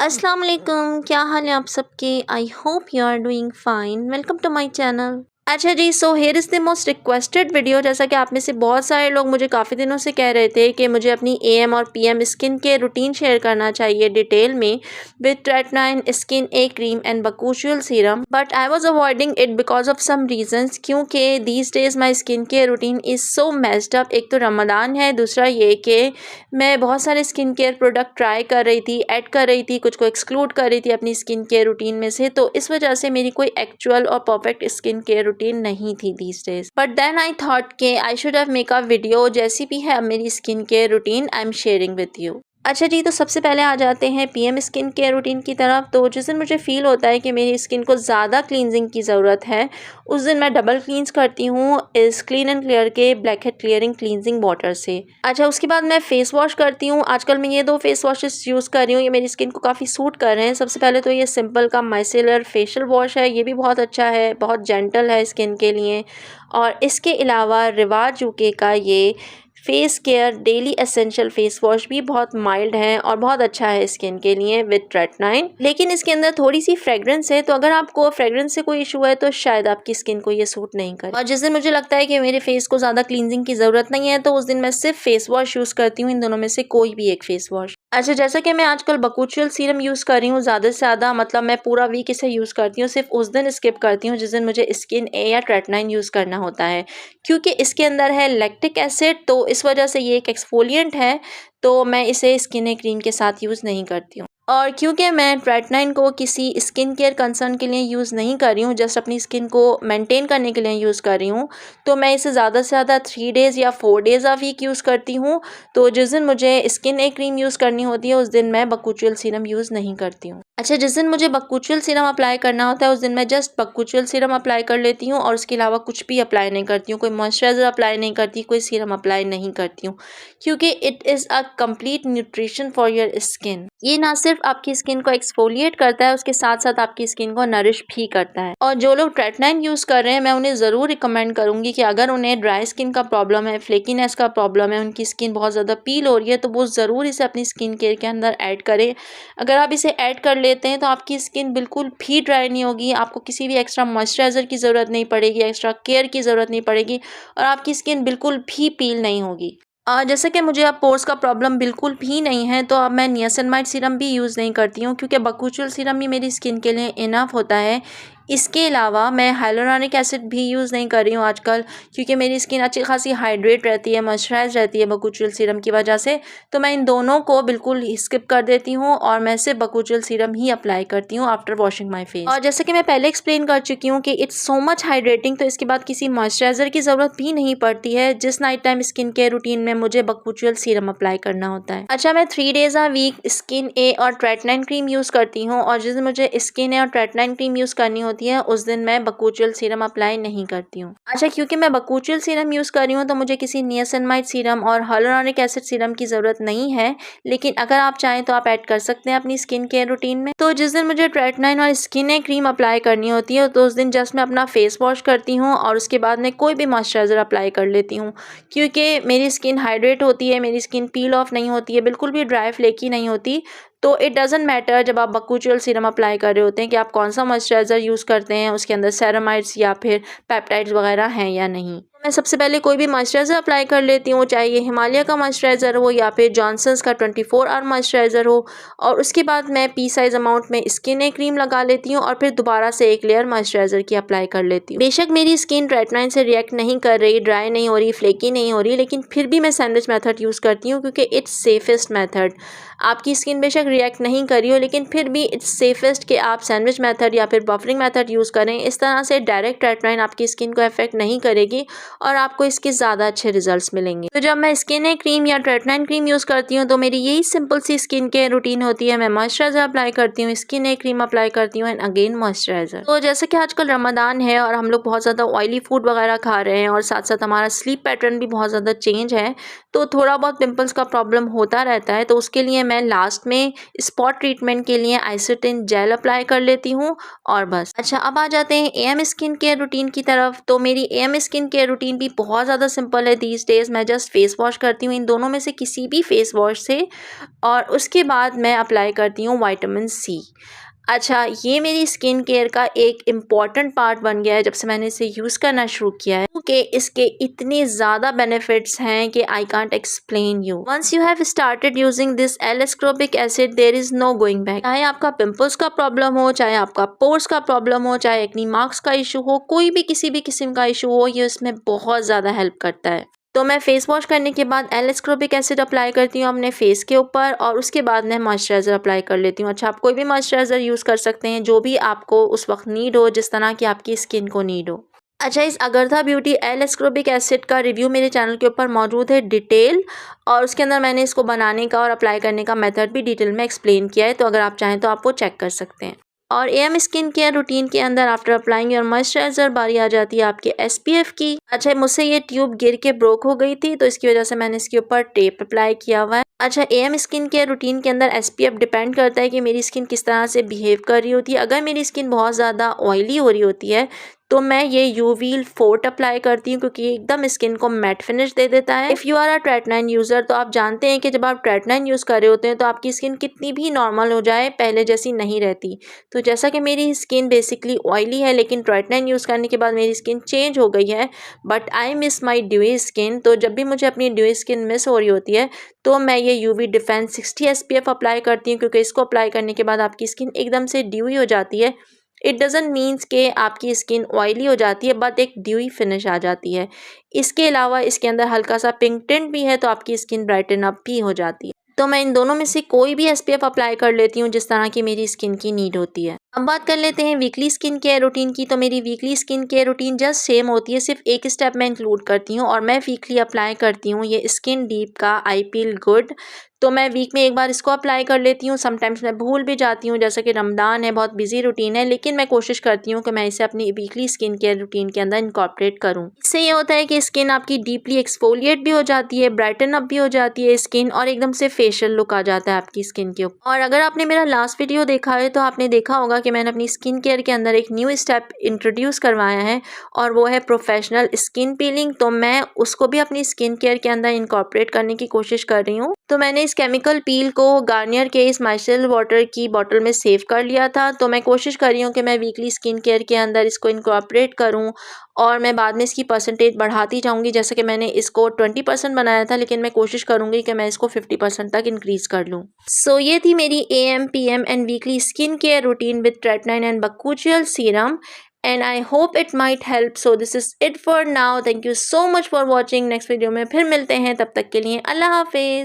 अस्सलाम वालेकुम, क्या हाल है आप सबके। I hope you are doing fine. Welcome to my channel. अच्छा जी, so here is the most requested video. जैसा कि आप में से बहुत सारे लोग मुझे काफ़ी दिनों से कह रहे थे कि मुझे अपनी एएम और PM skin care routine share करना चाहिए डिटेल में with tretinoin skin a cream and bakuchiol serum, but I was avoiding it because of some reasons, क्योंकि these days my skin care routine is so messed up. एक तो रमज़ान है, दूसरा ये कि मैं बहुत सारे स्किन केयर प्रोडक्ट ट्राई कर रही थी, ऐड कर रही थी, कुछ को एक्सक्लूड कर रही थी अपनी स्किन केयर रूटीन में से, तो इस वजह से मेरी कोई एक्चुअल और परफेक्ट स्किन केयर रूटीन नहीं थी these days. But then I thought के I should have make a video. जैसी भी है मेरी skin care routine, I am sharing with you. अच्छा जी, तो सबसे पहले आ जाते हैं पीएम स्किन केयर रूटीन की तरफ। तो जिस दिन मुझे फ़ील होता है कि मेरी स्किन को ज़्यादा क्लींजिंग की ज़रूरत है, उस दिन मैं डबल क्लींस करती हूँ इस क्लीन एंड क्लियर के black head clearing cleansing water से। अच्छा, उसके बाद मैं फ़ेस वॉश करती हूँ। आजकल मैं ये 2 फेस वॉशेस यूज़ कर रही हूँ, ये मेरी स्किन को काफ़ी सूट कर रहे हैं। सबसे पहले तो ये सिंपल का माइसेलर फेशियल वॉश है, ये भी बहुत अच्छा है, बहुत जेंटल है स्किन के लिए। और इसके अलावा रिवाज यूके का ये face care daily essential face wash भी बहुत माइल्ड है और बहुत अच्छा है स्किन के लिए विद ट्रेटनाइन। लेकिन इसके अंदर थोड़ी सी फ्रेग्रेंस है, तो अगर आपको फ्रेग्रेंस से कोई इशू है तो शायद आपकी स्किन को ये सूट नहीं करे। और जिस दिन मुझे लगता है कि मेरे फेस को ज़्यादा क्लींजिंग की ज़रूरत नहीं है, तो उस दिन मैं सिर्फ फेस वॉश यूज़ करती हूँ, इन दोनों में से कोई भी एक फेस वॉश। अच्छा, जैसा कि मैं आजकल बकूशियल सीरम यूज़ कर रही हूँ ज़्यादा से ज़्यादा, मतलब मैं पूरा वीक इसे यूज़ करती हूँ, सिर्फ उस दिन स्किप करती हूँ जिस दिन मुझे स्किन ए या ट्रेटनाइन यूज़ करना होता है, क्योंकि इसके अंदर है लैक्टिक एसिड, तो इस वजह से ये एक एक्सफोलिएंट है, तो मैं इसे स्किन ए क्रीम के साथ यूज़ नहीं करती हूँ। और क्योंकि मैं ट्रेटनाइन को किसी स्किन केयर कंसर्न के लिए यूज़ नहीं कर रही हूँ, जस्ट अपनी स्किन को मेंटेन करने के लिए यूज़ कर रही हूँ, तो मैं इसे ज़्यादा से ज़्यादा 3 डेज़ या 4 डेज़ अ वीक यूज़ करती हूँ। तो जिस दिन मुझे स्किन ए क्रीम यूज़ करनी होती है, उस दिन मैं बकूशियल सीरम यूज़ नहीं करती हूँ। अच्छा, जिस दिन मुझे बकूशियल सीरम अप्लाई करना होता है, उस दिन मैं जस्ट बकूशियल सीरम अप्लाई कर लेती हूँ और उसके अलावा कुछ भी अप्लाई नहीं करती हूँ। कोई मॉइस्चराइज़र अप्लाई नहीं करती, कोई सीरम अप्लाई नहीं करती हूँ, क्योंकि it is a complete nutrition for your skin. ये ना सिर्फ आपकी स्किन को एक्सफोलिएट करता है, उसके साथ-साथ आपकी स्किन को नरिश भी करता है। और जो लोग ट्रेटनाइन यूज़ कर रहे हैं, मैं उन्हें ज़रूर रिकमेंड करूँगी कि अगर उन्हें ड्राई स्किन का प्रॉब्लम है, फ्लेकीनेस का प्रॉब्लम है, उनकी स्किन बहुत ज़्यादा पील हो रही है, तो वो ज़रूर इसे अपनी स्किन केयर के अंदर ऐड करें। अगर आप इसे ऐड कर लेते हैं, तो आपकी स्किन बिल्कुल भी ड्राई नहीं होगी, आपको किसी भी एक्स्ट्रा मॉइस्चराइज़र की ज़रूरत नहीं पड़ेगी, एक्स्ट्रा केयर की ज़रूरत नहीं पड़ेगी और आपकी स्किन बिल्कुल भी पील नहीं होगी। जैसे कि मुझे अब पोर्स का प्रॉब्लम बिल्कुल भी नहीं है, तो अब मैं नियासिनमाइड सीरम भी यूज़ नहीं करती हूँ, क्योंकि बकूशियल सीरम ही मेरी स्किन के लिए इनफ होता है। इसके अलावा मैं हाइलुरोनिक एसिड भी यूज़ नहीं कर रही हूँ आजकल, क्योंकि मेरी स्किन अच्छी खासी हाइड्रेट रहती है, मॉइस्चराइज़ रहती है बकूशियल सीरम की वजह से। तो मैं इन दोनों को बिल्कुल ही स्किप कर देती हूँ और मैं सिर्फ बकूशियल सीरम ही अप्लाई करती हूँ आफ्टर वॉशिंग माय फेस। और जैसे कि मैं पहले एक्सप्लेन कर चुकी हूँ कि इट्स सो मच हाइड्रेटिंग, तो इसके बाद किसी मॉइस्चराइज़र की ज़रूरत भी नहीं पड़ती है, जिस night time skin care routine में मुझे बकूशियल सीरम अप्लाई करना होता है। अच्छा, मैं 3 डेज़ अ वीक स्किन ए और ट्रेटनाइन क्रीम यूज़ करती हूँ, और जिस दिन मुझे स्किन ए और ट्रेटनाइन क्रीम यूज़ करनी होती है, उस दिन मैं बकूशियल सीरम अप्लाई नहीं करती हूँ। अच्छा, क्योंकि मैं बकूशियल सीरम यूज़ कर रही हूँ, तो मुझे किसी नियासिनमाइड सीरम और हाइलुरोनिक एसिड सीरम की ज़रूरत नहीं है, लेकिन अगर आप चाहें तो आप ऐड कर सकते हैं अपनी स्किन केयर रूटीन में। तो जिस दिन मुझे ट्रेटनाइन और स्किन ए क्रीम अप्लाई करनी होती है, तो उस दिन जस्ट मैं अपना फेस वॉश करती हूँ और उसके बाद मैं कोई भी मॉइस्चराइज़र अप्लाई कर लेती हूँ, क्योंकि मेरी स्किन हाइड्रेट होती है, मेरी स्किन पील ऑफ नहीं होती है, बिल्कुल भी ड्राई फ्लेकी नहीं होती। तो इट डज़न्ट मैटर जब आप बकूशियल सीरम अप्लाई कर रहे होते हैं कि आप कौन सा मॉइस्चराइज़र यूज़ करते हैं, उसके अंदर सेरामाइड्स या फिर पेप्टाइड्स वगैरह हैं या नहीं। मैं सबसे पहले कोई भी मॉइस्चराइज़र अप्लाई कर लेती हूँ, चाहे ये हिमालय का मॉइस्चराइज़र हो या फिर जॉनसन्स का 24 आवर मॉइस्चराइज़र हो, और उसके बाद मैं पी साइज़ अमाउंट में स्किन ए क्रीम लगा लेती हूँ और फिर दोबारा से एक लेयर मॉइस्चराइज़र की अप्लाई कर लेती हूँ। बेशक मेरी स्किन ट्रेटनाइन से रिएक्ट नहीं कर रही, ड्राई नहीं हो रही, फ्लेकी नहीं हो रही, लेकिन फिर भी मैं सैंडविच मेथड यूज़ करती हूँ, क्योंकि इट्स सेफेस्ट मेथड। आपकी स्किन बेशक रिएक्ट नहीं कर रही हो, लेकिन फिर भी इट्स सेफेस्ट कि आप सैंडविच मेथड या फिर बफरिंग मेथड यूज़ करें। इस तरह से डायरेक्ट ट्रेटनाइन आपकी स्किन को अफेक्ट नहीं करेगी और आपको इसके ज़्यादा अच्छे रिजल्ट्स मिलेंगे। तो जब मैं स्किन ए क्रीम या ट्रेटनाइन क्रीम यूज़ करती हूँ, तो मेरी यही सिंपल सी स्किन केयर रूटीन होती है। मैं मॉइस्चराइज़र अप्लाई करती हूँ, स्किन ए क्रीम अप्लाई करती हूँ एंड अगेन मॉइस्चराइज़र। तो जैसे कि आजकल रमज़ान है और हम लोग बहुत ज़्यादा ऑयली फूड वगैरह खा रहे हैं और साथ साथ हमारा स्लीप पैटर्न भी बहुत ज़्यादा चेंज है, तो थोड़ा बहुत पिंपल्स का प्रॉब्लम होता रहता है। तो उसके लिए मैं लास्ट में स्पॉट ट्रीटमेंट के लिए आइसोटिन जेल अप्लाई कर लेती हूँ और बस। अच्छा, अब आ जाते हैं एएम स्किन केयर रूटीन की तरफ। तो मेरी am skin care routine routine भी बहुत ज़्यादा सिंपल है दीज डेज़। मैं जस्ट फेस वॉश करती हूँ इन दोनों में से किसी भी फेस वॉश से, और उसके बाद मैं अप्लाई करती हूँ विटामिन सी। अच्छा, ये मेरी स्किन केयर का एक इम्पॉर्टेंट पार्ट बन गया है जब से मैंने इसे यूज़ करना शुरू किया है, क्योंकि इसके इतने ज़्यादा बेनिफिट्स हैं कि I can't explain you. Once you have started using this L ascorbic acid there is no going back. चाहे आपका पिंपल्स का प्रॉब्लम हो, चाहे आपका पोर्स का प्रॉब्लम हो, चाहे एक्ने मार्क्स का इशू हो, कोई भी किसी भी किस्म का इशू हो, ये इसमें बहुत ज़्यादा हेल्प करता है। तो मैं फेस वॉश करने के बाद एल-एस्कॉर्बिक एसिड अप्लाई करती हूँ अपने फेस के ऊपर, और उसके बाद मैं मॉइस्चराइज़र अप्लाई कर लेती हूँ। अच्छा, आप कोई भी मॉइस्चराइज़र यूज़ कर सकते हैं जो भी आपको उस वक्त नीड हो, जिस तरह की आपकी स्किन को नीड हो। अच्छा, इस अगरथा ब्यूटी एल-एस्कॉर्बिक एसिड का रिव्यू मेरे चैनल के ऊपर मौजूद है डिटेल, और उसके अंदर मैंने इसको बनाने का और अप्लाई करने का मेथड भी डिटेल में एक्सप्लेन किया है, तो अगर आप चाहें तो आप वो चेक कर सकते हैं। और एएम स्किन केयर रूटीन के अंदर आफ्टर अप्लाइंग योर मॉइस्चराइज़र बारी आ जाती है आपके एसपीएफ की। अच्छा, मुझसे ये ट्यूब गिर के ब्रोक हो गई थी, तो इसकी वजह से मैंने इसके ऊपर टेप अप्लाई किया हुआ है। अच्छा, एएम स्किन केयर रूटीन के अंदर एसपीएफ डिपेंड करता है कि मेरी स्किन किस तरह से बिहेव कर रही होती है। अगर मेरी स्किन बहुत ज़्यादा ऑयली हो रही होती है तो मैं ये यूवी फोर्ट अप्लाई करती हूँ, क्योंकि ये एकदम स्किन को मैट फिनिश दे देता है। If you are a tretinoin user, तो आप जानते हैं कि जब आप ट्रेटनाइन यूज़ कर रहे होते हैं तो आपकी स्किन कितनी भी नॉर्मल हो जाए पहले जैसी नहीं रहती। तो जैसा कि मेरी स्किन बेसिकली ऑयली है, लेकिन ट्रेटनाइन यूज़ करने के बाद मेरी स्किन चेंज हो गई है, but I miss my dewy skin. तो जब भी मुझे अपनी ड्यूई स्किन मिस हो रही होती है तो मैं ये यूवी डिफेंस 60 एसपीएफ अप्लाई करती हूँ, क्योंकि इसको अप्लाई करने के बाद आपकी स्किन एकदम से ड्यूई हो जाती है। इट डज़न्ट मीन्स कि आपकी स्किन ऑयली हो जाती है, बट एक ड्यूई फिनिश आ जाती है। इसके अलावा इसके अंदर हल्का सा पिंक टिंट भी है, तो आपकी स्किन ब्राइटन अप भी हो जाती है। तो मैं इन दोनों में से कोई भी एसपीएफ अप्लाई कर लेती हूँ जिस तरह की मेरी स्किन की नीड होती है। अब बात कर लेते हैं वीकली स्किन केयर रूटीन की। तो मेरी weekly skin care routine just same होती है, सिर्फ एक स्टेप मैं इंक्लूड करती हूँ, और मैं वीकली अप्लाई करती हूँ ये स्किन डीप का आई फील गुड। तो मैं वीक में एक बार इसको अप्लाई कर लेती हूँ। समटाइम्स मैं भूल भी जाती हूँ, जैसा कि रमज़ान है, बहुत बिजी रूटीन है, लेकिन मैं कोशिश करती हूँ कि मैं इसे अपनी वीकली स्किन केयर रूटीन के अंदर इनकॉर्पोरेट करूँ। इससे ये होता है कि स्किन आपकी डीपली एक्सफोलिएट भी हो जाती है, ब्राइटन अप भी हो जाती है स्किन, और एकदम से फेशियल लुक आ जाता है आपकी स्किन के ऊपर। और अगर आपने मेरा लास्ट वीडियो देखा है तो आपने देखा होगा कि मैंने अपनी स्किन केयर के अंदर एक न्यू स्टेप इंट्रोड्यूस करवाया है, और वो है प्रोफेशनल स्किन पीलिंग। तो मैं उसको भी अपनी स्किन केयर के अंदर इनकॉर्पोरेट करने की कोशिश कर रही हूँ। तो मैंने इस केमिकल पील को गार्नियर के इस माइसेल वाटर की बोतल में सेव कर लिया था। तो मैं कोशिश कर रही हूँ कि मैं वीकली स्किन केयर के अंदर इसको इनकॉर्पोरेट करूँ, और मैं बाद में इसकी परसेंटेज बढ़ाती जाऊँगी। जैसे कि मैंने इसको 20% बनाया था, लेकिन मैं कोशिश करूँगी कि मैं इसको 50% तक इंक्रीज़ कर लूँ। सो ये थी मेरी AM, PM and weekly skin care routine with tretinoin and bakuchiol serum, and I hope it might help. So this is it for now. Thank you so much for watching. Next video में फिर मिलते हैं, तब तक के लिए अल्लाह हाफिज़।